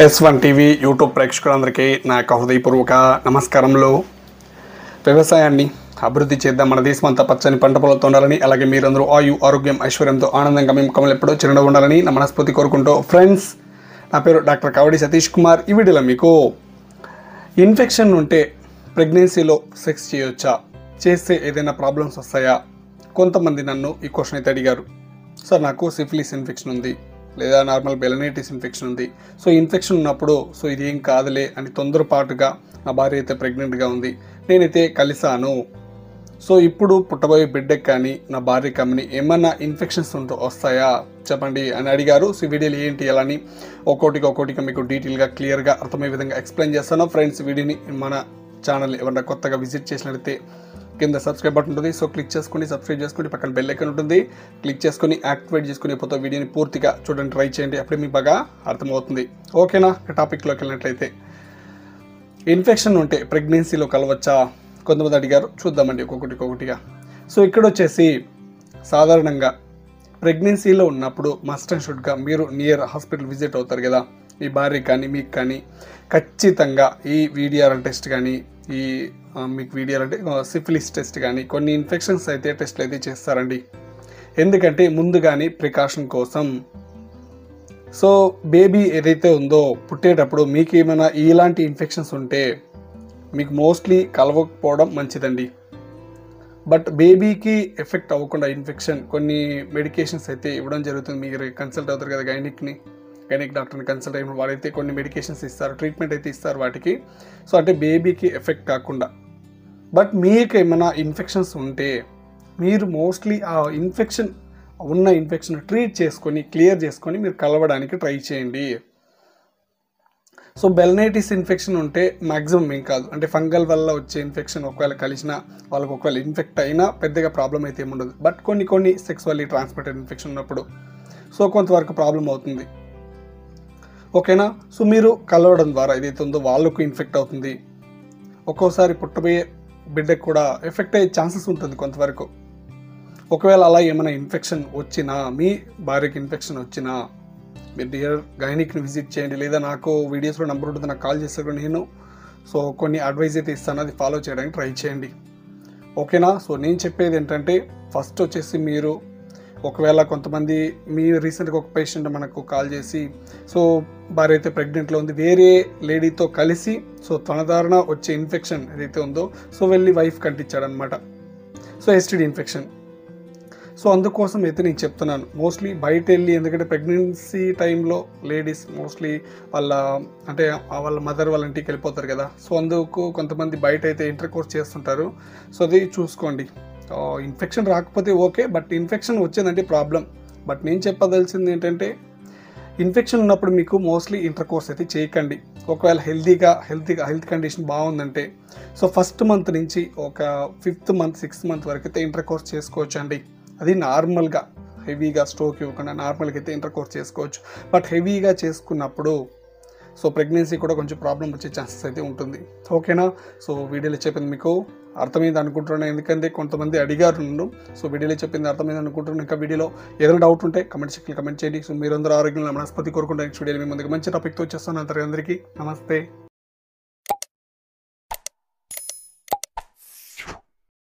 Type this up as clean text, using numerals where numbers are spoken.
S1 TV YouTube ప్రేక్షకులందరికీ నా హృదయపూర్వక నమస్కారములు. వ్యవసాయాన్ని అభివృద్ధి చేద్దాం, మన దేశం అంతా పచ్చని పంట పొలాలతో ఉండాలని, అలాగే మీరందరూ ఆరోగ్యం ఐశ్వర్యంతో ఆనందంగా మేము కమలు ఎప్పుడూ చిరునవ్వు ఉండాలని నా మనస్ఫూర్తి కోరుకుంటూ ఫ్రెండ్స్, నా పేరు డాక్టర్ కావడి సతీష్ కుమార్. ఈ వీడియోలో మీకు ఇన్ఫెక్షన్ ఉంటే ప్రెగ్నెన్సీలో సెక్స్ చేయొచ్చా, చేస్తే ఏదైనా ప్రాబ్లమ్స్ వస్తాయా? కొంతమంది నన్ను ఈ క్వశ్చన్ అయితే అడిగారు. సార్, నాకు సిఫిలిస్ ఇన్ఫెక్షన్ ఉంది, లేదా నార్మల్ బెలనైటిస్ ఇన్ఫెక్షన్ ఉంది. సో ఇన్ఫెక్షన్ ఉన్నప్పుడు ఇది ఏం కాదులే అని తొందరపాటుగా నా భార్య అయితే ప్రెగ్నెంట్గా ఉంది, నేనైతే కలిసాను. సో ఇప్పుడు పుట్టబోయే బిడ్డకి కానీ నా భార్యకి కానీ ఏమన్నా ఇన్ఫెక్షన్స్ వస్తాయా చెప్పండి అని అడిగారు. సో వీడియోలు ఏంటి ఎలా అని ఒక్కొక్కటిగా మీకు డీటెయిల్గా క్లియర్గా అర్థమయ్యే విధంగా ఎక్స్ప్లెయిన్ చేస్తాను. ఫ్రెండ్స్, వీడియోని మన ఛానల్ ఎవరైనా కొత్తగా విజిట్ చేసినట్లయితే కింద సబ్స్క్రైబ్ బటన్ ఉంటుంది. సో క్లిక్ చేసుకుని సబ్స్క్రైబ్ చేసుకుని పక్కన బెల్ ఐకాన్ ఉంటుంది, క్లిక్ చేసుకుని యాక్టివేట్ చేసుకుని పోతే వీడియోని పూర్తిగా చూడండి, ట్రై చేయండి, అప్పుడే మీకు బాగా అర్థమవుతుంది. ఓకేనా? టాపిక్లోకి వెళ్ళినట్లయితే, ఇన్ఫెక్షన్ ఉంటే ప్రెగ్నెన్సీలో కలవచ్చా కొంతమంది అడిగారు. చూద్దామండి ఒక్కొక్కటిగా. సో ఇక్కడ వచ్చేసి సాధారణంగా ప్రెగ్నెన్సీలో ఉన్నప్పుడు మస్ట్ అండ్ షుడ్గా మీరు నియర్ హాస్పిటల్ విజిట్ అవుతారు కదా, మీ భార్యకి కానీ మీకు కానీ ఖచ్చితంగా ఈ VDRL టెస్ట్ కానీ, ఈ మీకు VDRL అంటే సిఫిలిస్ టెస్ట్ కానీ, కొన్ని ఇన్ఫెక్షన్స్ అయితే టెస్ట్లు అయితే చేస్తారండి. ఎందుకంటే ముందుగానే ప్రికాషన్ కోసం. సో బేబీ ఏదైతే ఉందో పుట్టేటప్పుడు మీకు ఏమైనా ఇలాంటి ఇన్ఫెక్షన్స్ ఉంటే మీకు మోస్ట్లీ కలవకపోవడం మంచిదండి. బట్ బేబీకి ఎఫెక్ట్ అవ్వకుండా ఇన్ఫెక్షన్ కొన్ని మెడికేషన్స్ అయితే ఇవ్వడం జరుగుతుంది. మీరు కన్సల్ట్ అవుతారు కదా గైనిక్ డాక్టర్ని కన్సల్ట్ అయిన వాళ్ళైతే కొన్ని మెడికేషన్స్ ఇస్తారు, ట్రీట్మెంట్ అయితే ఇస్తారు వాటికి. సో అంటే బేబీకి ఎఫెక్ట్ కాకుండా. బట్ మీకు ఏమైనా ఇన్ఫెక్షన్స్ ఉంటే మీరు మోస్ట్లీ ఆ ఇన్ఫెక్షన్ ట్రీట్ చేసుకొని క్లియర్ చేసుకొని మీరు కలవడానికి ట్రై చేయండి. సో బెలనైటిస్ ఇన్ఫెక్షన్ ఉంటే మ్యాక్సిమం ఏం కాదు, అంటే ఫంగల్ వల్ల వచ్చే ఇన్ఫెక్షన్ ఒకవేళ కలిసినా వాళ్ళకి ఒకవేళ ఇన్ఫెక్ట్ అయినా పెద్దగా ప్రాబ్లం అయితే ఏముండదు. బట్ కొన్ని సెక్సువల్లీ ట్రాన్స్మిటెడ్ ఇన్ఫెక్షన్ ఉన్నప్పుడు సో కొంతవరకు ప్రాబ్లం అవుతుంది. ఓకేనా? సో మీరు కలవడం ద్వారా ఏదైతే ఉందో వాళ్ళకు ఇన్ఫెక్ట్ అవుతుంది. ఒక్కోసారి పుట్టబోయే బిడ్డకు కూడా ఎఫెక్ట్ అయ్యే ఛాన్సెస్ ఉంటుంది కొంతవరకు. ఒకవేళ అలా ఏమైనా ఇన్ఫెక్షన్ వచ్చినా, మీ భార్యకి ఇన్ఫెక్షన్ వచ్చినా మీరు డియర్ గైనిక్ని విజిట్ చేయండి, లేదా నాకు వీడియోస్లో నెంబర్ ఉంటుంది, నాకు కాల్ చేస్తారు, నేను సో కొన్ని అడ్వైజ్ అయితే ఇస్తాను, అది ఫాలో చేయడానికి ట్రై చేయండి. ఓకేనా? సో నేను చెప్పేది ఏంటంటే, ఫస్ట్ వచ్చేసి మీరు ఒకవేళ కొంతమంది మీ రీసెంట్గా ఒక పేషెంట్ మనకు కాల్ చేసి, సో భార్య అయితే ప్రెగ్నెంట్లో ఉంది, వేరే లేడీతో కలిసి సో తన ద్వారా వచ్చే ఇన్ఫెక్షన్ ఏదైతే ఉందో సో వెళ్ళి వైఫ్ కంటించాడు అనమాట. So STD infection. సో అందుకోసం అయితే నేను చెప్తున్నాను, మోస్ట్లీ బయట వెళ్ళి, ఎందుకంటే ప్రెగ్నెన్సీ టైంలో లేడీస్ మోస్ట్లీ వాళ్ళ మదర్ వాళ్ళ ఇంటికి వెళ్ళిపోతారు కదా. సో అందుకు కొంతమంది బయట అయితే ఇంటర్కోర్స్ చేస్తుంటారు. సో అది చూసుకోండి. ఇన్ఫెక్షన్ రాకపోతే ఓకే, బట్ ఇన్ఫెక్షన్ వచ్చేదంటే ప్రాబ్లం. బట్ నేను చెప్పదలిసింది ఏంటంటే, ఇన్ఫెక్షన్ ఉన్నప్పుడు మీకు మోస్ట్లీ ఇంటర్కోర్స్ అయితే చేయకండి. ఒకవేళ హెల్త్ కండిషన్ బాగుందంటే సో ఫస్ట్ మంత్ నుంచి ఒక 5th మంత్ 6th మంత్ వరకు అయితే ఇంటర్కోర్స్ చేసుకోవచ్చు అండి. అది నార్మల్గా హెవీగా స్ట్రోక్ ఇవ్వకుండా నార్మల్గా అయితే ఇంటర్కోర్స్ చేసుకోవచ్చు. బట్ హెవీగా చేసుకున్నప్పుడు సో ప్రెగ్నెన్సీ కూడా కొంచెం ప్రాబ్లం వచ్చే ఛాన్సెస్ అయితే ఉంటుంది. ఓకేనా? సో వీడియోలో చెప్పింది మీకు అర్థమైంది అనుకుంటున్నాను, ఎందుకంటే కొంతమంది అడిగారు నన్ను. సో వీడియోలో చెప్పింది అర్థమైంది అనుకుంటున్నాను. ఇంకా వీడియోలో ఏదైనా డౌట్ ఉంటే కమెంట్ సెక్షన్లో కమెంట్ చేయండి. సో మీరందరూ ఆరోగ్యంలో మనస్ఫూర్తి కోరుకుంటే నెక్స్ట్ వీడియోలో మీ ముందుకు మంచి టాపిక్తో వచ్చేస్తాను. అందరికీ నమస్తే.